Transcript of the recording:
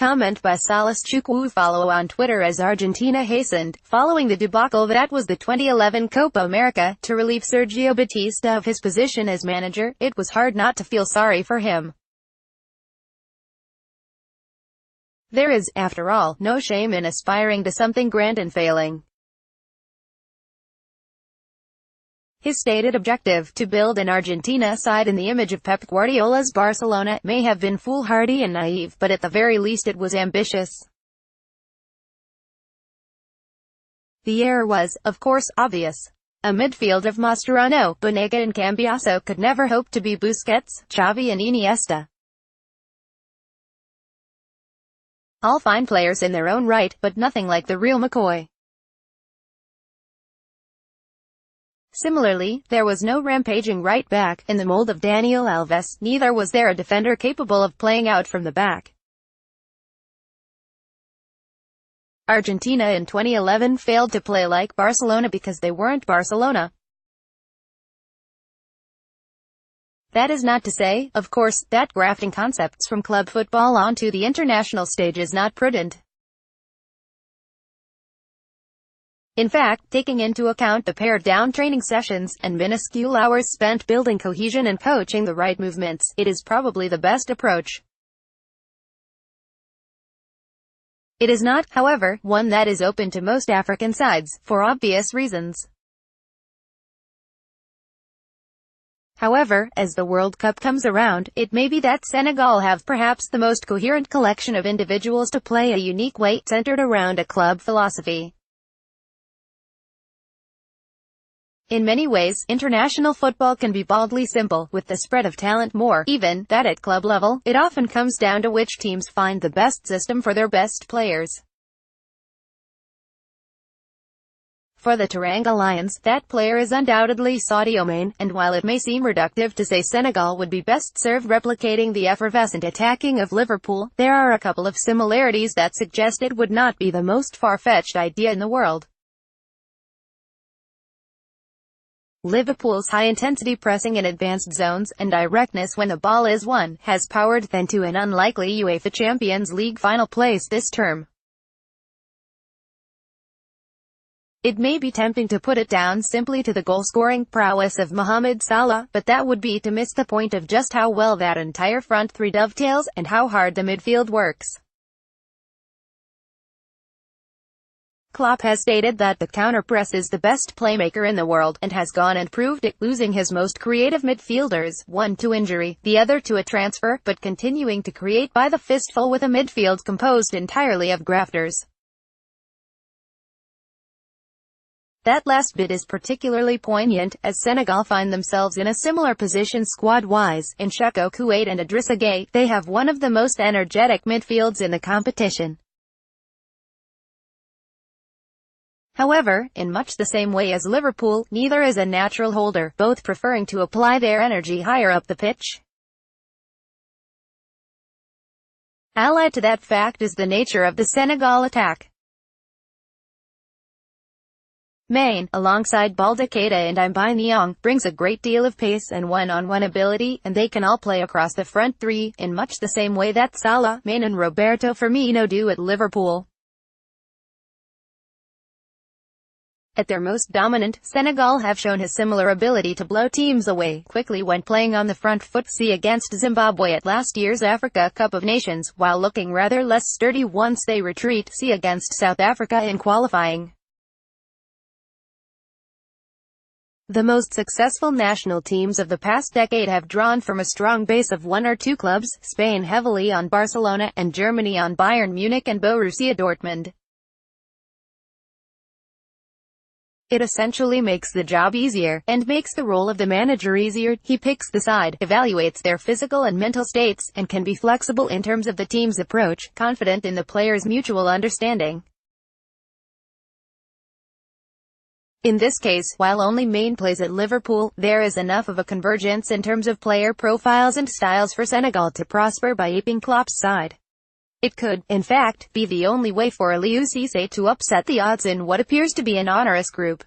comment by Salas Chukwu follow on Twitter as Argentina hastened, following the debacle that was the 2011 Copa America, to relieve Sergio Batista of his position as manager. It was hard not to feel sorry for him. There is, after all, no shame in aspiring to something grand and failing. His stated objective, to build an Argentina side in the image of Pep Guardiola's Barcelona, may have been foolhardy and naive, but at the very least it was ambitious. The error was, of course, obvious. A midfield of Mascherano, Banega and Cambiaso could never hope to be Busquets, Xavi and Iniesta. All fine players in their own right, but nothing like the real McCoy. Similarly, there was no rampaging right back, in the mold of Daniel Alves, neither was there a defender capable of playing out from the back. Argentina in 2011 failed to play like Barcelona because they weren't Barcelona. That is not to say, of course, that grafting concepts from club football onto the international stage is not prudent. In fact, taking into account the pared-down training sessions, and minuscule hours spent building cohesion and coaching the right movements, it is probably the best approach. It is not, however, one that is open to most African sides, for obvious reasons. However, as the World Cup comes around, it may be that Senegal have perhaps the most coherent collection of individuals to play a unique way, centered around a club philosophy. In many ways, international football can be baldly simple, with the spread of talent more even, that at club level, it often comes down to which teams find the best system for their best players. For the Teranga Lions, that player is undoubtedly Sadio Mane, and while it may seem reductive to say Senegal would be best served replicating the effervescent attacking of Liverpool, there are a couple of similarities that suggest it would not be the most far-fetched idea in the world. Liverpool's high-intensity pressing in advanced zones, and directness when the ball is won, has powered them to an unlikely UEFA Champions League final place this term. It may be tempting to put it down simply to the goal-scoring prowess of Mohamed Salah, but that would be to miss the point of just how well that entire front three dovetails, and how hard the midfield works. Klopp has stated that the counter-press is the best playmaker in the world, and has gone and proved it, losing his most creative midfielders, one to injury, the other to a transfer, but continuing to create by the fistful with a midfield composed entirely of grafters. That last bit is particularly poignant, as Senegal find themselves in a similar position squad-wise. In Cheikhou Kouyaté and Idrissa Gueye, they have one of the most energetic midfields in the competition. However, in much the same way as Liverpool, neither is a natural holder, both preferring to apply their energy higher up the pitch. Allied to that fact is the nature of the Senegal attack. Mane, alongside Balde Keita and Mbaye Niang, brings a great deal of pace and one-on-one ability, and they can all play across the front three, in much the same way that Salah, Mane and Roberto Firmino do at Liverpool. At their most dominant, Senegal have shown a similar ability to blow teams away quickly when playing on the front foot. See against Zimbabwe at last year's Africa Cup of Nations, while looking rather less sturdy once they retreat. See against South Africa in qualifying. The most successful national teams of the past decade have drawn from a strong base of one or two clubs, Spain heavily on Barcelona, and Germany on Bayern Munich and Borussia Dortmund. It essentially makes the job easier, and makes the role of the manager easier. He picks the side, evaluates their physical and mental states, and can be flexible in terms of the team's approach, confident in the players' mutual understanding. In this case, while only Mane plays at Liverpool, there is enough of a convergence in terms of player profiles and styles for Senegal to prosper by aping Klopp's side. It could, in fact, be the only way for Aliou Cissé to upset the odds in what appears to be an onerous group.